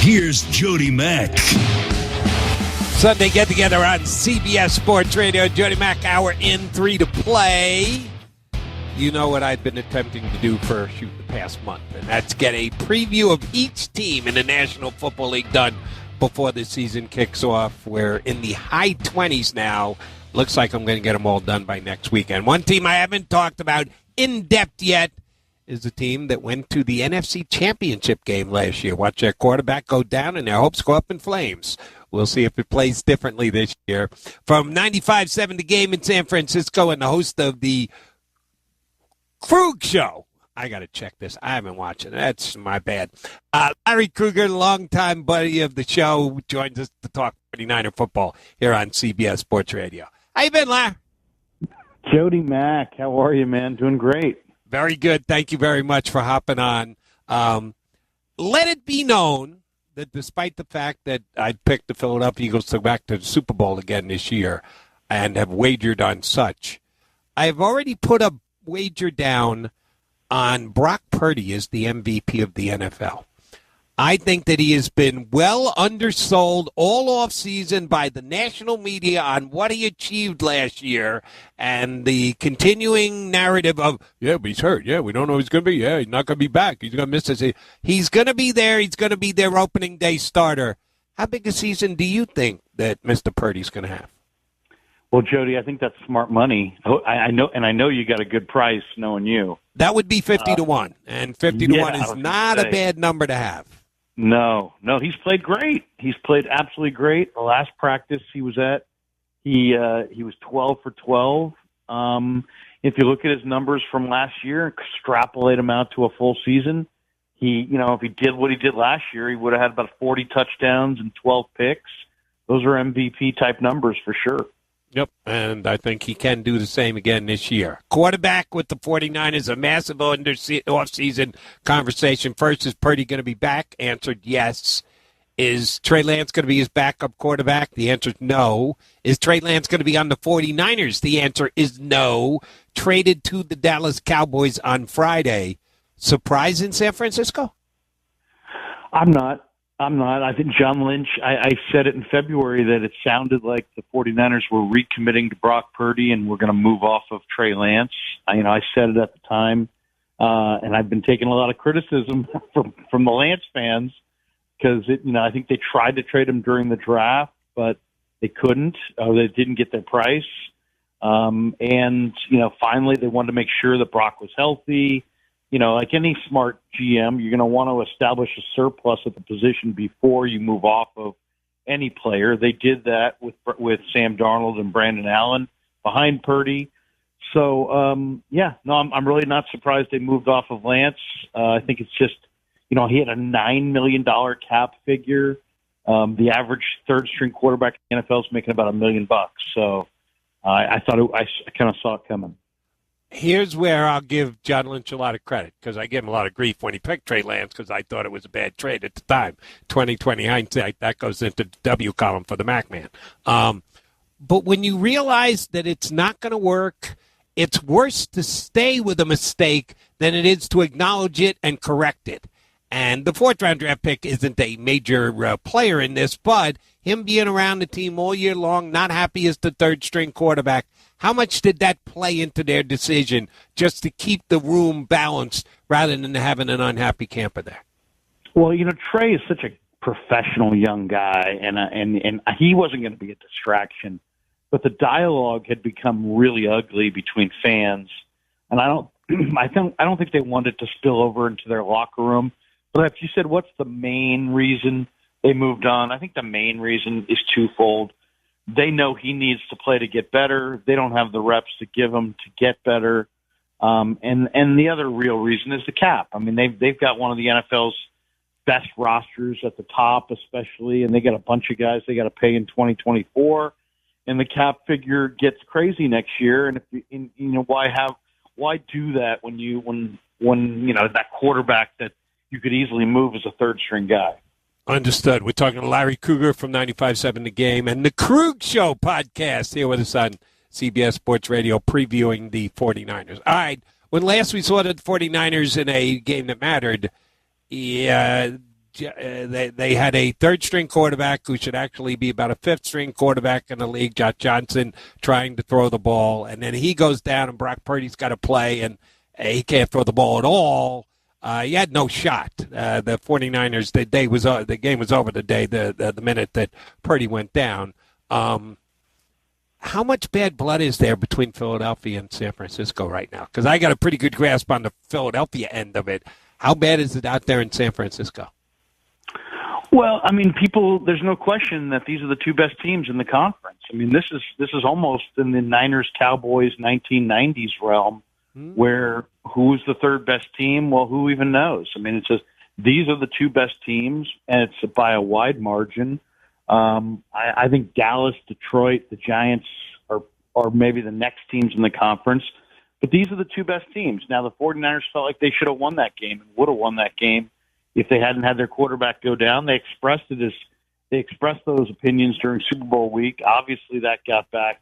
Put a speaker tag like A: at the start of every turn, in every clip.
A: Here's Jody Mack.
B: Sunday get-together on CBS Sports Radio. Jody Mack, hour in, 3 to play. You know what I've been attempting to do for the past month, and that's get a preview of each team in the National Football League done before the season kicks off. We're in the high 20s now. Looks like I'm going to get them all done by next weekend. One team I haven't talked about in depth yet is a team that went to the NFC Championship Game last year. Watch their quarterback go down and their hopes go up in flames. We'll see if it plays differently this year. From 95.7 The Game in San Francisco and the host of the Krueger Show. I got to check this. I haven't watched it. That's my bad. Larry Krueger, longtime buddy of the show, joins us to talk 49er football here on CBS Sports Radio. How you been, Larry?
C: Jody Mack, how are you, man? Doing great.
B: Very good. Thank you very much for hopping on. Let it be known that despite the fact that I picked the Philadelphia Eagles to go back to the Super Bowl again this year and have wagered on such, I have already put a wager down on Brock Purdy as the MVP of the NFL. I think that he has been well undersold all offseason by the national media on what he achieved last year and the continuing narrative of, yeah, but he's hurt. Yeah, we don't know if he's going to be. Yeah, he's not going to be back. He's going to miss this. He's going to be there. He's going to be their opening day starter. How big a season do you think that Mr. Purdy's going to have?
C: Well, Jody, I think that's smart money. I know you got a good price knowing you.
B: That would be 50 to 1, and 50 to 1 is not a bad number to have.
C: No, he's played great. He's played absolutely great. The last practice he was at, he was 12 for 12. If you look at his numbers from last year and extrapolate them out to a full season, if he did what he did last year, he would have had about 40 touchdowns and 12 picks. Those are MVP type numbers for sure.
B: Yep, and I think he can do the same again this year. Quarterback with the 49ers, a massive off-season conversation. First, is Purdy going to be back? Answered yes. Is Tre Lance going to be his backup quarterback? The answer is no. Is Tre Lance going to be on the 49ers? The answer is no. Traded to the Dallas Cowboys on Friday. Surprise in San Francisco?
C: I'm not. I think John Lynch, I said it in February that it sounded like the 49ers were recommitting to Brock Purdy and we're going to move off of Tre Lance. I said it at the time, and I've been taking a lot of criticism from the Lance fans because, I think they tried to trade him during the draft, but they couldn't. They didn't get their price. Finally they wanted to make sure that Brock was healthy. Like any smart GM, you're going to want to establish a surplus at the position before you move off of any player. They did that with Sam Darnold and Brandon Allen behind Purdy. So, I'm really not surprised they moved off of Lance. I think it's just, he had a $9 million cap figure. The average third-string quarterback in the NFL is making about $1 million. So I kind of saw it coming.
B: Here's where I'll give John Lynch a lot of credit because I gave him a lot of grief when he picked Tre Lance because I thought it was a bad trade at the time. 2020 hindsight, that goes into the W column for the Mac Man. But when you realize that it's not going to work, it's worse to stay with a mistake than it is to acknowledge it and correct it. And the fourth-round draft pick isn't a major player in this, but him being around the team all year long, not happy as the third-string quarterback, how much did that play into their decision just to keep the room balanced rather than having an unhappy camper there?
C: Well, Trey is such a professional young guy, and he wasn't going to be a distraction. But the dialogue had become really ugly between fans, and I don't think they wanted to spill over into their locker room. But if you said what's the main reason they moved on, I think the main reason is twofold. They know he needs to play to get better. They don't have the reps to give him to get better. And the other real reason is the cap. I mean, they've got one of the NFL's best rosters at the top, especially, and they got a bunch of guys they got to pay in 2024. And the cap figure gets crazy next year. And why do that when that quarterback that you could easily move as a third string guy?
B: Understood. We're talking to Larry Krueger from 95.7 The Game and the Krueger Show podcast here with us on CBS Sports Radio previewing the 49ers. All right. When last we saw the 49ers in a game that mattered, they had a third-string quarterback who should actually be about a fifth-string quarterback in the league, Josh Johnson, trying to throw the ball. And then he goes down, and Brock Purdy's got to play, and he can't throw the ball at all. He had no shot. The 49ers, the game was over the minute that Purdy went down. How much bad blood is there between Philadelphia and San Francisco right now? Because I got a pretty good grasp on the Philadelphia end of it. How bad is it out there in San Francisco?
C: Well, I mean, there's no question that these are the two best teams in the conference. I mean, this is almost in the Niners-Cowboys 1990s realm, where who's the third best team? Well, who even knows? I mean, it's just these are the two best teams, and it's by a wide margin. I think Dallas, Detroit, the Giants are maybe the next teams in the conference. But these are the two best teams. Now, the 49ers felt like they should have won that game and would have won that game if they hadn't had their quarterback go down. They expressed those opinions during Super Bowl week. Obviously, that got back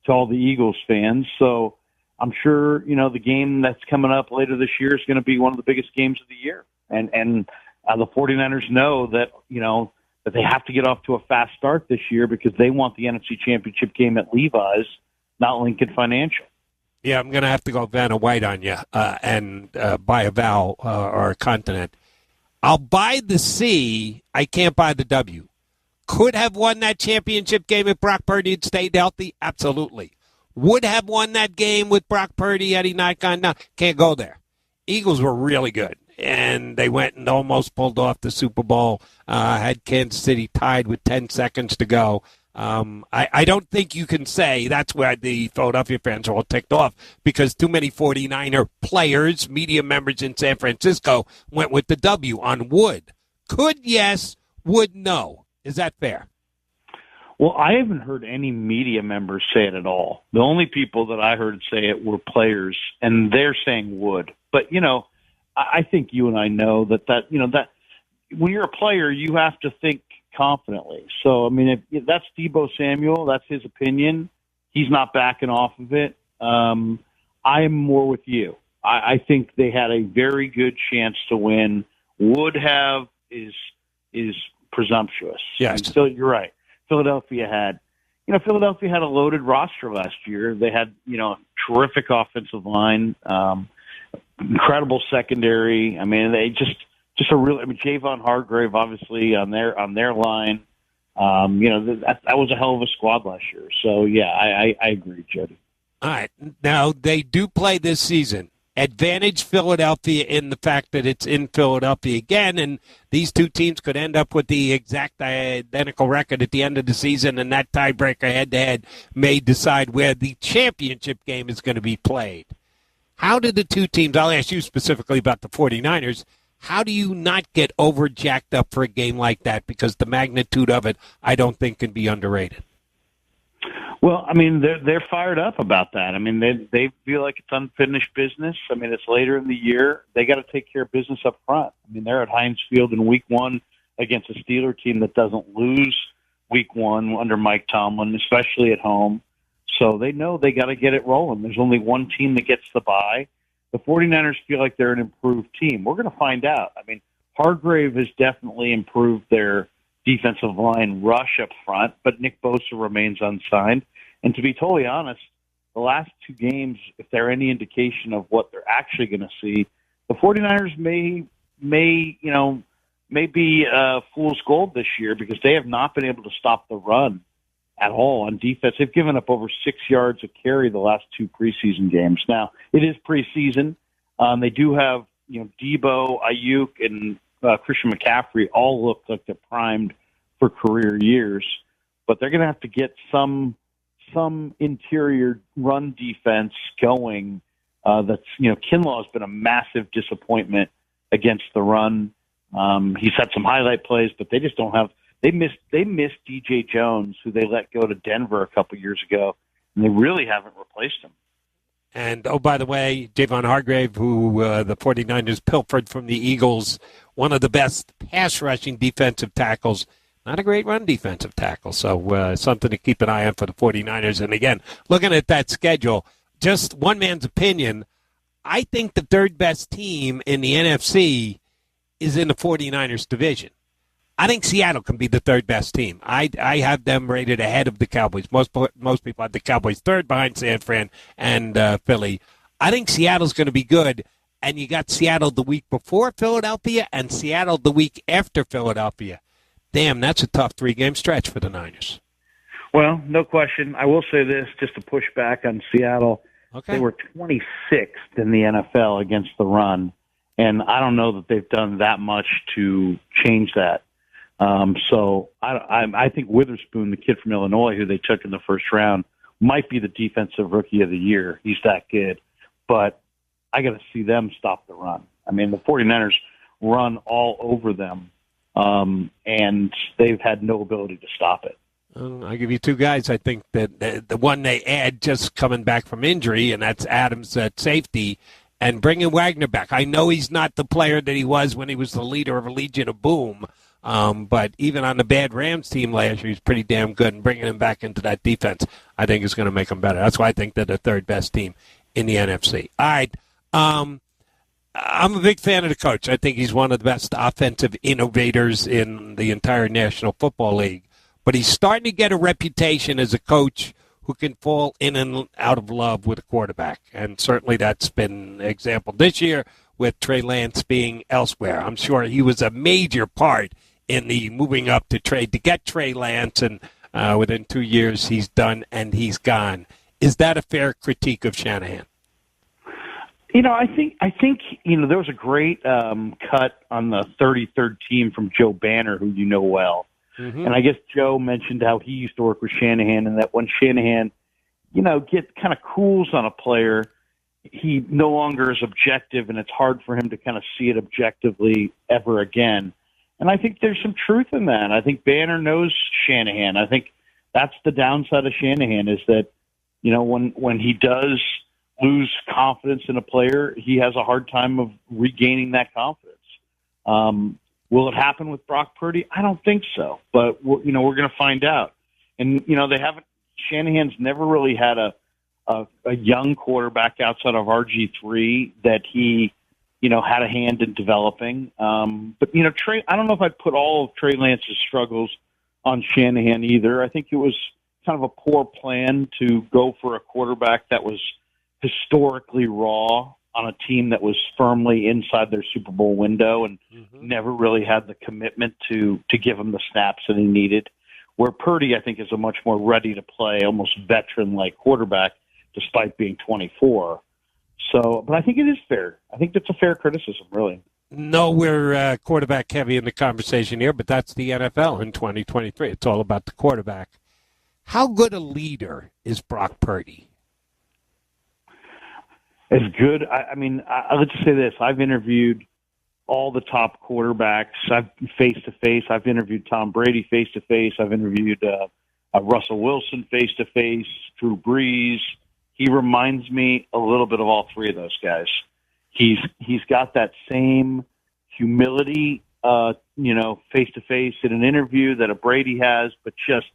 C: to all the Eagles fans. So I'm sure, the game that's coming up later this year is going to be one of the biggest games of the year. And the 49ers know that, that they have to get off to a fast start this year because they want the NFC Championship game at Levi's, not Lincoln Financial.
B: Yeah, I'm going to have to go Vanna White on you and buy a vowel or a continent. I'll buy the C. I can't buy the W. Could have won that championship game if Brock Purdy had stayed healthy? Absolutely. Would have won that game with Brock Purdy had he not gone down? Can't go there. Eagles were really good, and they went and almost pulled off the Super Bowl, had Kansas City tied with 10 seconds to go. I don't think you can say that's where the Philadelphia fans are all ticked off because too many 49er players, media members in San Francisco went with the W on would. Could, yes. Would, no. Is that fair?
C: Well, I haven't heard any media members say it at all. The only people that I heard say it were players, and they're saying would. But, I think you and I know that when you're a player, you have to think confidently. So, I mean, if that's Deebo Samuel, that's his opinion. He's not backing off of it. I'm more with you. I think they had a very good chance to win. Would have is presumptuous.
B: Yes.
C: So you're right. Philadelphia had a loaded roster last year. They had, terrific offensive line, incredible secondary. I mean, they just Javon Hargrave, obviously, on their line. That was a hell of a squad last year. So, yeah, I agree, Jody.
B: All right. Now, they do play this season. Advantage Philadelphia in the fact that it's in Philadelphia again, and these two teams could end up with the exact identical record at the end of the season, and that tiebreaker head-to-head may decide where the championship game is going to be played. How did the two teams, I'll ask you specifically about the 49ers, how do you not get over-jacked up for a game like that? Because the magnitude of it, I don't think, can be underrated.
C: Well, I mean, they're fired up about that. I mean, they feel like it's unfinished business. I mean, it's later in the year. They got to take care of business up front. I mean, they're at Heinz Field in Week 1 against a Steeler team that doesn't lose Week 1 under Mike Tomlin, especially at home. So they know they got to get it rolling. There's only one team that gets the bye. The 49ers feel like they're an improved team. We're going to find out. I mean, Hargrave has definitely improved their defensive line rush up front, but Nick Bosa remains unsigned. And to be totally honest, the last two games, if they're any indication of what they're actually going to see, the 49ers may be fool's gold this year because they have not been able to stop the run at all on defense. They've given up over 6 yards a carry the last two preseason games. Now, it is preseason. They do have, Deebo, Ayuk, and Christian McCaffrey all look like they're primed for career years, but they're going to have to get some interior run defense going. Kinlaw has been a massive disappointment against the run. He's had some highlight plays, but they just don't have. They missed DJ Jones, who they let go to Denver a couple years ago, and they really haven't replaced him.
B: And, oh, by the way, Javon Hargrave, who the 49ers pilfered from the Eagles, one of the best pass-rushing defensive tackles, not a great run defensive tackle. So something to keep an eye on for the 49ers. And, again, looking at that schedule, just one man's opinion, I think the third best team in the NFC is in the 49ers division. I think Seattle can be the third best team. I have them rated ahead of the Cowboys. Most people have the Cowboys third behind San Fran and Philly. I think Seattle's going to be good, and you got Seattle the week before Philadelphia and Seattle the week after Philadelphia. Damn, that's a tough 3-game stretch for the Niners.
C: Well, no question. I will say this, just to push back on Seattle.
B: Okay.
C: They were 26th in the NFL against the run, and I don't know that they've done that much to change that. So I think Witherspoon, the kid from Illinois who they took in the first round, might be the defensive rookie of the year. He's that good. But I got to see them stop the run. I mean, the 49ers run all over them, and they've had no ability to stop it.
B: I'll give you two guys. I think that the one they add just coming back from injury, and that's Adams at safety, and bringing Wagner back. I know he's not the player that he was when he was the leader of a Legion of Boom, but even on the bad Rams team last year, he's pretty damn good, and bringing him back into that defense, I think is going to make them better. That's why I think they're the third best team in the NFC. All right. I'm a big fan of the coach. I think he's one of the best offensive innovators in the entire National Football League. But he's starting to get a reputation as a coach who can fall in and out of love with a quarterback. And certainly that's been an example this year with Tre Lance being elsewhere. I'm sure he was a major part in the moving up to trade to get Tre Lance, and within 2 years he's done and he's gone. Is that a fair critique of Shanahan?
C: I think there was a great cut on the 33rd team from Joe Banner, who you know well. Mm-hmm. And I guess Joe mentioned how he used to work with Shanahan, and that when Shanahan, get kind of cools on a player, he no longer is objective, and it's hard for him to kind of see it objectively ever again. And I think there's some truth in that. I think Banner knows Shanahan. I think that's the downside of Shanahan is that, when he does lose confidence in a player, he has a hard time of regaining that confidence. Will it happen with Brock Purdy? I don't think so, but we're going to find out. And they haven't. Shanahan's never really had a young quarterback outside of RG3 that he had a hand in developing. But Trey, I don't know if I'd put all of Tre Lance's struggles on Shanahan either. I think it was kind of a poor plan to go for a quarterback that was historically raw on a team that was firmly inside their Super Bowl window and never really had the commitment to give him the snaps that he needed. Where Purdy, I think, is a much more ready-to-play, almost veteran-like quarterback, despite being 24. So, but I think it is fair. I think that's a fair criticism, really.
B: No, we're quarterback-heavy in the conversation here, but that's the NFL in 2023. It's all about the quarterback. How good a leader is Brock Purdy?
C: As good. Let's just say this. I've interviewed all the top quarterbacks. I've face-to-face. I've interviewed Tom Brady face-to-face. I've interviewed Russell Wilson face-to-face, Drew Brees. He reminds me a little bit of all three of those guys. He's got that same humility, face-to-face in an interview that a Brady has, but just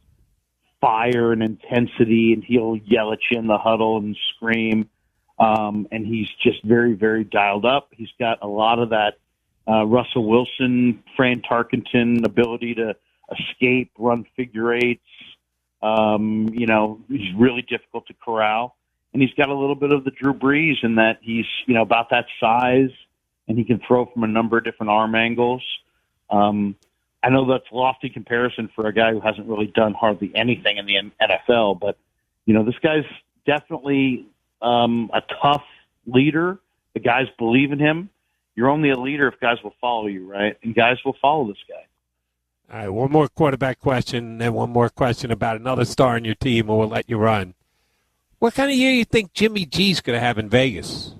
C: fire and intensity, and he'll yell at you in the huddle and scream. And he's just very, very dialed up. He's got a lot of that Russell Wilson, Fran Tarkenton ability to escape, run figure eights. He's really difficult to corral. And he's got a little bit of the Drew Brees in that he's, about that size, and he can throw from a number of different arm angles. I know that's a lofty comparison for a guy who hasn't really done hardly anything in the NFL, but, this guy's definitely a tough leader. The guys believe in him. You're only a leader if guys will follow you, right? And guys will follow this guy.
B: All right, one more quarterback question, and then one more question about another star on your team, or we'll let you run. What kind of year do you think Jimmy G's going to have in Vegas?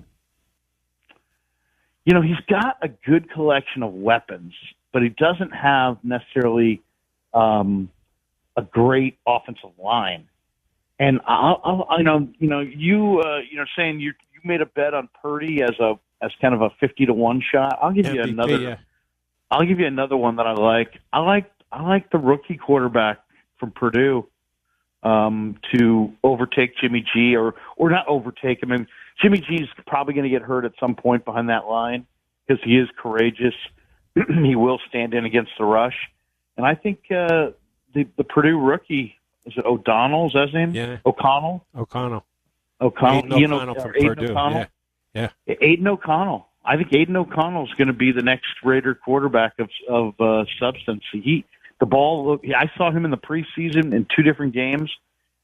C: He's got a good collection of weapons, but he doesn't have necessarily a great offensive line. And saying you made a bet on Purdy as kind of a 50-1 shot. I'll give you
B: MVP,
C: another.
B: Yeah.
C: I'll give you another one that I like. I like the rookie quarterback from Purdue to overtake Jimmy G, or not overtake him. I mean, Jimmy G's probably going to get hurt at some point behind that line because he is courageous. he will stand in against the rush. And I think the Purdue rookie, is it O'Donnell? Is that his name?
B: Yeah.
C: O'Connell.
B: O'Onnell
C: Ian
B: O'Connell from
C: Aiden
B: Purdue.
C: O'Connell.
B: Yeah.
C: Aiden O'Connell. I think Aiden O'Connell is going to be the next Raider quarterback of substance. I saw him in the preseason in 2 different games.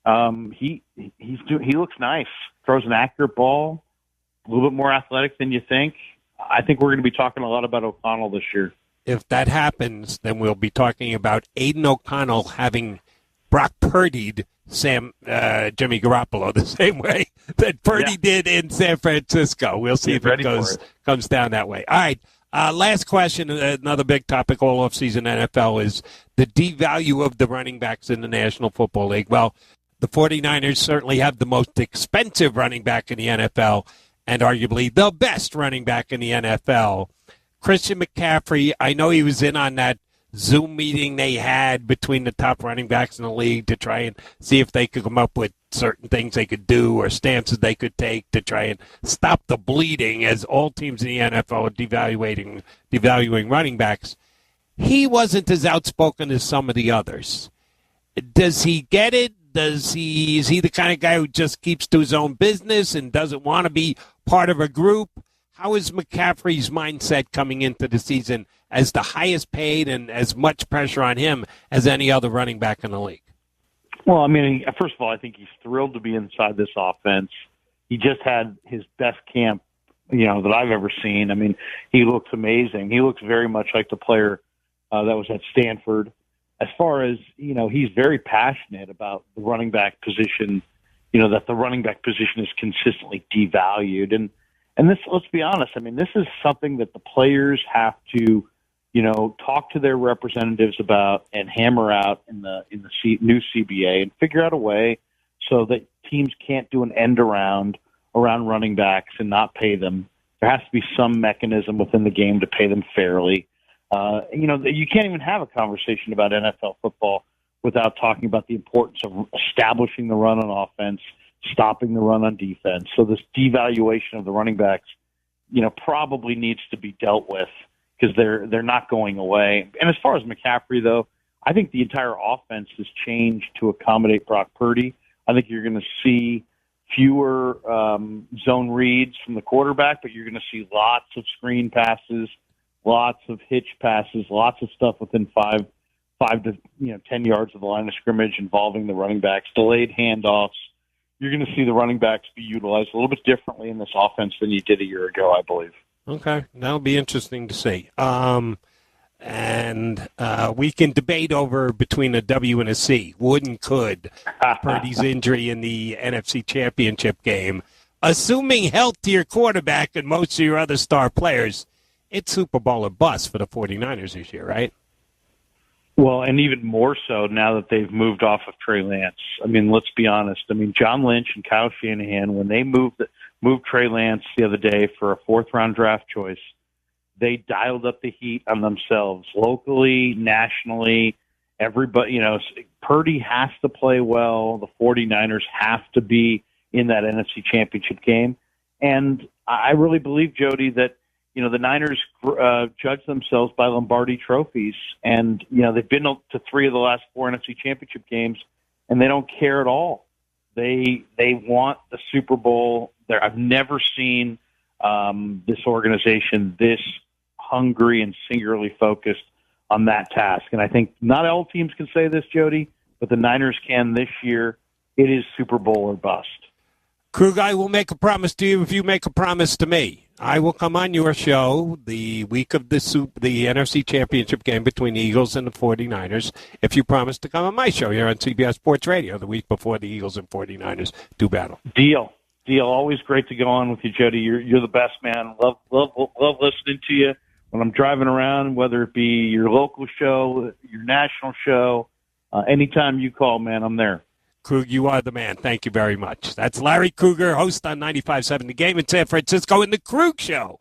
C: He looks nice. Throws an accurate ball, a little bit more athletic than you think. I think we're going to be talking a lot about O'Connell this year.
B: If that happens, then we'll be talking about Aiden O'Connell having Brock Purdy'd Jimmy Garoppolo the same way that Purdy did in San Francisco. We'll see if it comes down that way. All right. Last question, another big topic all offseason NFL is the devalue of the running backs in the National Football League. Well, the 49ers certainly have the most expensive running back in the NFL and arguably the best running back in the NFL. Christian McCaffrey, I know he was in on that Zoom meeting they had between the top running backs in the league to try and see if they could come up with certain things they could do or stances they could take to try and stop the bleeding as all teams in the NFL are devaluing running backs. He wasn't as outspoken as some of the others. Does he get it? Is he the kind of guy who just keeps to his own business and doesn't want to be part of a group? How is McCaffrey's mindset coming into the season as the highest paid and as much pressure on him as any other running back in the league?
C: Well, I mean, first of all, I think he's thrilled to be inside this offense. He just had his best camp, that I've ever seen. I mean, he looks amazing. He looks very much like the player that was at Stanford. As far as, he's very passionate about the running back position, that the running back position is consistently devalued. And this, let's be honest, I mean, this is something that the players have to, talk to their representatives about and hammer out in the new CBA and figure out a way so that teams can't do an end around running backs and not pay them. There has to be some mechanism within the game to pay them fairly. You can't even have a conversation about NFL football without talking about the importance of establishing the run on offense, stopping the run on defense. So this devaluation of the running backs, probably needs to be dealt with because they're not going away. And as far as McCaffrey, though, I think the entire offense has changed to accommodate Brock Purdy. I think you're going to see fewer zone reads from the quarterback, but you're going to see lots of screen passes, lots of hitch passes, lots of stuff within 5 to 10 yards of the line of scrimmage involving the running backs, delayed handoffs. You're going to see the running backs be utilized a little bit differently in this offense than you did a year ago, I believe.
B: Okay, that'll be interesting to see. And we can debate over between a W and a C. Would and could Purdy's injury in the NFC Championship game. Assuming health to your quarterback and most of your other star players, it's Super Bowl or bust for the 49ers this year, right?
C: Well, and even more so now that they've moved off of Tre Lance. I mean, let's be honest. I mean, John Lynch and Kyle Shanahan, when they moved Tre Lance the other day for a 4th-round draft choice, they dialed up the heat on themselves locally, nationally. Everybody, Purdy has to play well. The 49ers have to be in that NFC Championship game. And I really believe, Jody, that the Niners judge themselves by Lombardi trophies, and they've been to 3 of the last 4 NFC Championship games, and they don't care at all. They want the Super Bowl. I've never seen this organization this hungry and singularly focused on that task. And I think not all teams can say this, Jody, but the Niners can this year. It is Super Bowl or bust.
B: Krueger, I will make a promise to you if you make a promise to me. I will come on your show the week of the NFC Championship game between the Eagles and the 49ers if you promise to come on my show here on CBS Sports Radio the week before the Eagles and 49ers do battle.
C: Deal. Always great to go on with you, Jody. You're the best, man. Love listening to you when I'm driving around, whether it be your local show, your national show. Anytime you call, man, I'm there.
B: Krueger, you are the man. Thank you very much. That's Larry Krueger, host on 95.7 The Game in San Francisco in the Krueger Show.